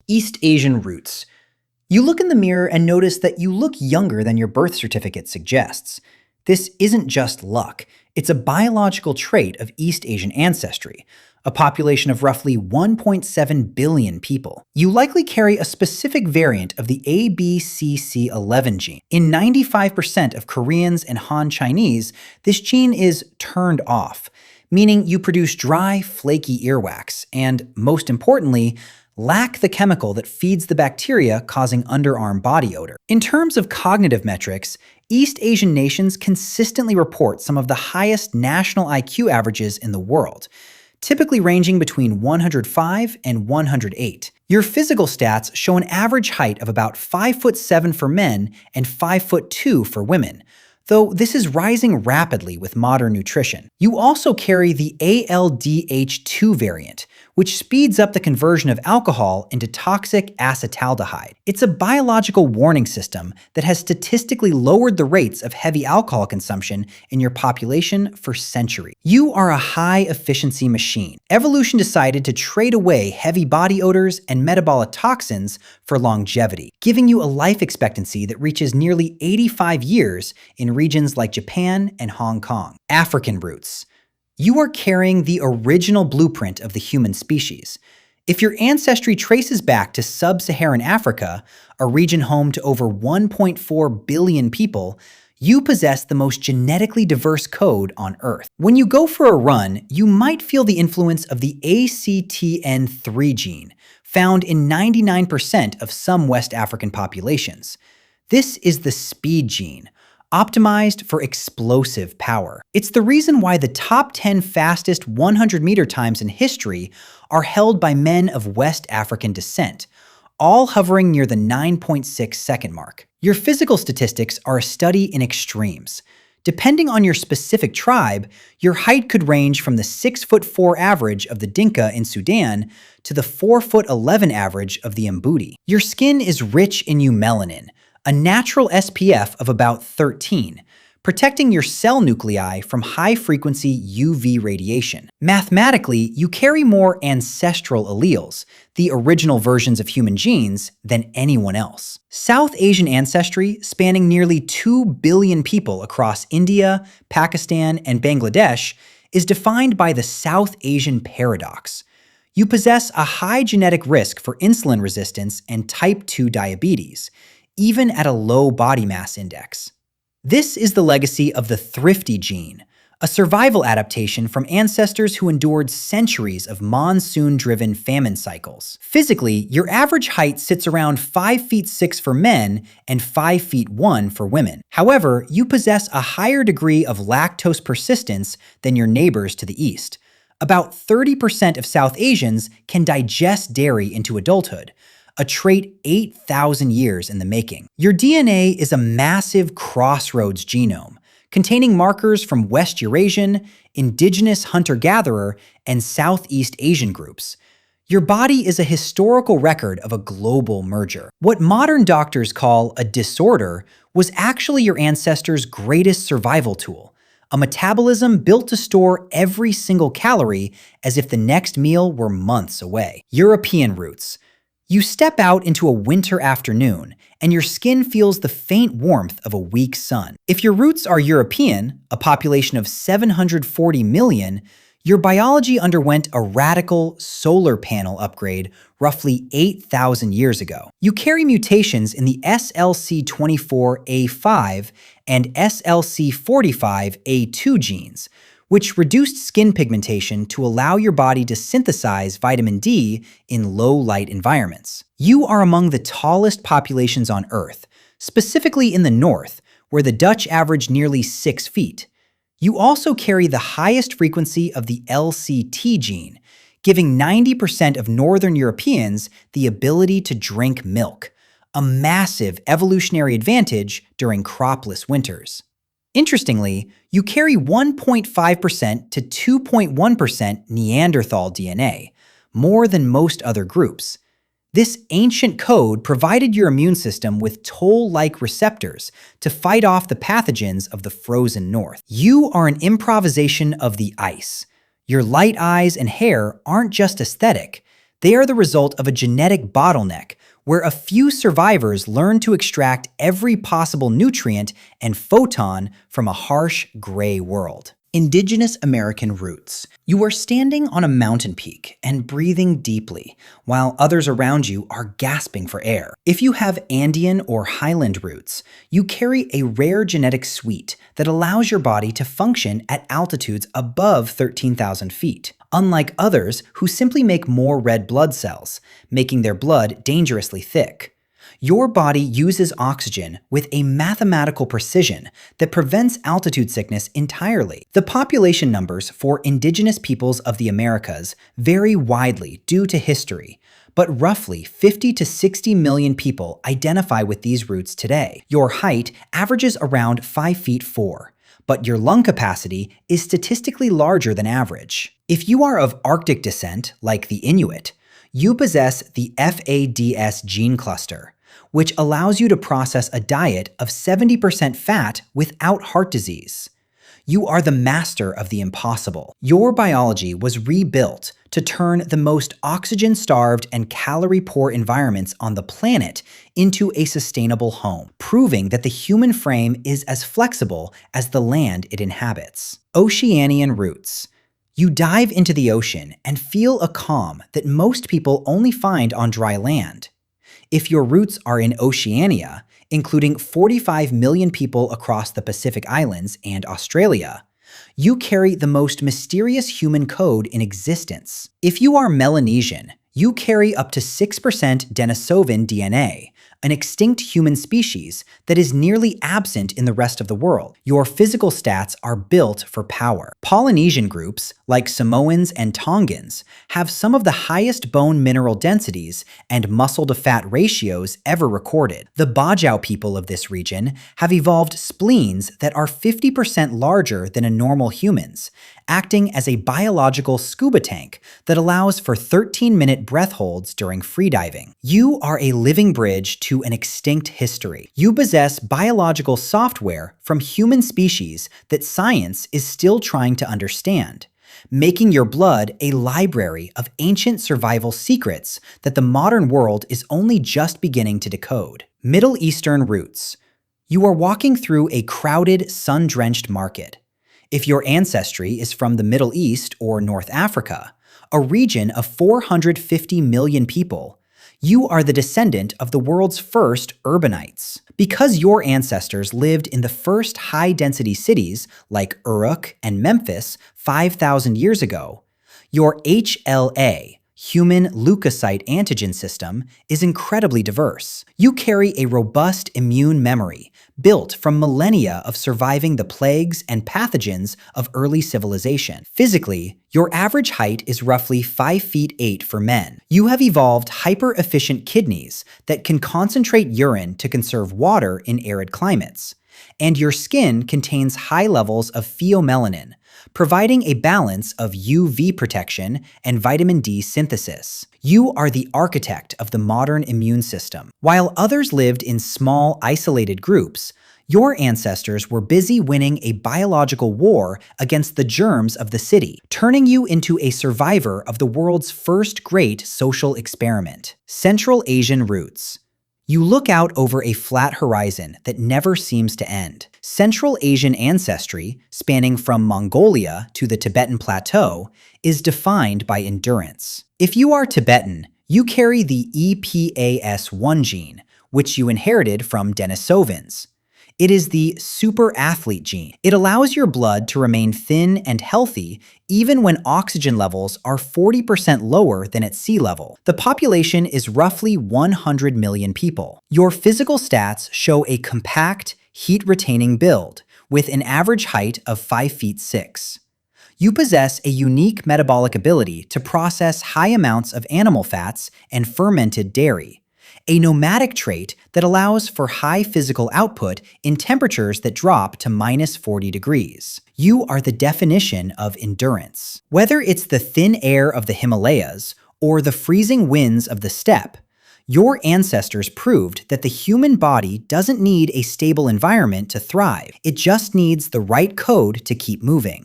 East Asian roots. You look in the mirror and notice that you look younger than your birth certificate suggests. This isn't just luck, it's a biological trait of East Asian ancestry, a population of roughly 1.7 billion people. You likely carry a specific variant of the ABCC11 gene. In 95% of Koreans and Han Chinese, this gene is turned off, meaning you produce dry, flaky earwax, and, most importantly, lack the chemical that feeds the bacteria causing underarm body odor. In terms of cognitive metrics, East Asian nations consistently report some of the highest national IQ averages in the world, typically ranging between 105 and 108. Your physical stats show an average height of about 5'7" for men and 5'2" for women, though this is rising rapidly with modern nutrition. You also carry the ALDH2 variant, which speeds up the conversion of alcohol into toxic acetaldehyde. It's a biological warning system that has statistically lowered the rates of heavy alcohol consumption in your population for centuries. You are a high-efficiency machine. Evolution decided to trade away heavy body odors and metabolic toxins for longevity, giving you a life expectancy that reaches nearly 85 years in regions like Japan and Hong Kong. African roots. You are carrying the original blueprint of the human species. If your ancestry traces back to sub-Saharan Africa, a region home to over 1.4 billion people, you possess the most genetically diverse code on Earth. When you go for a run, you might feel the influence of the ACTN3 gene, found in 99% of some West African populations. This is the speed gene, optimized for explosive power. It's the reason why the top 10 fastest 100-meter times in history are held by men of West African descent, all hovering near the 9.6-second mark. Your physical statistics are a study in extremes. Depending on your specific tribe, your height could range from the 6'4" average of the Dinka in Sudan to the 4'11" average of the Mbuti. Your skin is rich in eumelanin, a natural SPF of about 13, protecting your cell nuclei from high-frequency UV radiation. Mathematically, you carry more ancestral alleles, the original versions of human genes, than anyone else. South Asian ancestry, spanning nearly 2 billion people across India, Pakistan, and Bangladesh, is defined by the South Asian paradox. You possess a high genetic risk for insulin resistance and type 2 diabetes, even at a low body mass index. This is the legacy of the thrifty gene, a survival adaptation from ancestors who endured centuries of monsoon-driven famine cycles. Physically, your average height sits around 5'6" for men and 5'1" for women. However, you possess a higher degree of lactose persistence than your neighbors to the east. About 30% of South Asians can digest dairy into adulthood, a trait 8,000 years in the making. Your DNA is a massive crossroads genome, containing markers from West Eurasian, Indigenous hunter-gatherer, and Southeast Asian groups. Your body is a historical record of a global merger. What modern doctors call a disorder was actually your ancestors' greatest survival tool, a metabolism built to store every single calorie as if the next meal were months away. European roots. You step out into a winter afternoon, and your skin feels the faint warmth of a weak sun. If your roots are European, a population of 740 million, your biology underwent a radical solar panel upgrade roughly 8,000 years ago. You carry mutations in the SLC24A5 and SLC45A2 genes, which reduced skin pigmentation to allow your body to synthesize vitamin D in low-light environments. You are among the tallest populations on Earth, specifically in the north, where the Dutch average nearly 6 feet. You also carry the highest frequency of the LCT gene, giving 90% of Northern Europeans the ability to drink milk, a massive evolutionary advantage during cropless winters. Interestingly, you carry 1.5% to 2.1% Neanderthal DNA, more than most other groups. This ancient code provided your immune system with toll-like receptors to fight off the pathogens of the frozen north. You are an improvisation of the ice. Your light eyes and hair aren't just aesthetic, They are the result of a genetic bottleneck where a few survivors learn to extract every possible nutrient and photon from a harsh, gray world. Indigenous American roots. You are standing on a mountain peak and breathing deeply, while others around you are gasping for air. If you have Andean or highland roots, you carry a rare genetic suite that allows your body to function at altitudes above 13,000 feet, unlike others who simply make more red blood cells, making their blood dangerously thick. Your body uses oxygen with a mathematical precision that prevents altitude sickness entirely. The population numbers for indigenous peoples of the Americas vary widely due to history, but roughly 50 to 60 million people identify with these roots today. Your height averages around 5 feet 4, but your lung capacity is statistically larger than average. If you are of Arctic descent, like the Inuit, you possess the FADS gene cluster, which allows you to process a diet of 70% fat without heart disease. You are the master of the impossible. Your biology was rebuilt to turn the most oxygen-starved and calorie-poor environments on the planet into a sustainable home, proving that the human frame is as flexible as the land it inhabits. Oceanian Roots. You dive into the ocean and feel a calm that most people only find on dry land. If your roots are in Oceania, including 45 million people across the Pacific Islands and Australia, you carry the most mysterious human code in existence. If you are Melanesian, you carry up to 6% Denisovan DNA, an extinct human species that is nearly absent in the rest of the world. Your physical stats are built for power. Polynesian groups, like Samoans and Tongans, have some of the highest bone mineral densities and muscle-to-fat ratios ever recorded. The Bajau people of this region have evolved spleens that are 50% larger than a normal human's, acting as a biological scuba tank that allows for 13-minute breath holds during freediving. You are a living bridge to an extinct history. You possess biological software from human species that science is still trying to understand, making your blood a library of ancient survival secrets that the modern world is only just beginning to decode. Middle Eastern roots. You are walking through a crowded, sun-drenched market. If your ancestry is from the Middle East or North Africa, a region of 450 million people, you are the descendant of the world's first urbanites. Because your ancestors lived in the first high-density cities like Uruk and Memphis 5,000 years ago, your HLA, human leukocyte antigen system, is incredibly diverse. You carry a robust immune memory built from millennia of surviving the plagues and pathogens of early civilization. Physically, your average height is roughly 5 feet 8 for men. You have evolved hyper-efficient kidneys that can concentrate urine to conserve water in arid climates. And your skin contains high levels of pheomelanin, providing a balance of UV protection and vitamin D synthesis. You are the architect of the modern immune system. While others lived in small, isolated groups, your ancestors were busy winning a biological war against the germs of the city, turning you into a survivor of the world's first great social experiment. Central Asian roots. You look out over a flat horizon that never seems to end. Central Asian ancestry, spanning from Mongolia to the Tibetan Plateau, is defined by endurance. If you are Tibetan, you carry the EPAS1 gene, which you inherited from Denisovans. It is the super athlete gene. It allows your blood to remain thin and healthy even when oxygen levels are 40% lower than at sea level. The population is roughly 100 million people. Your physical stats show a compact, heat-retaining build with an average height of 5 feet 6. You possess a unique metabolic ability to process high amounts of animal fats and fermented dairy, a nomadic trait that allows for high physical output in temperatures that drop to -40 degrees. You are the definition of endurance. Whether it's the thin air of the Himalayas or the freezing winds of the steppe, your ancestors proved that the human body doesn't need a stable environment to thrive. It just needs the right code to keep moving.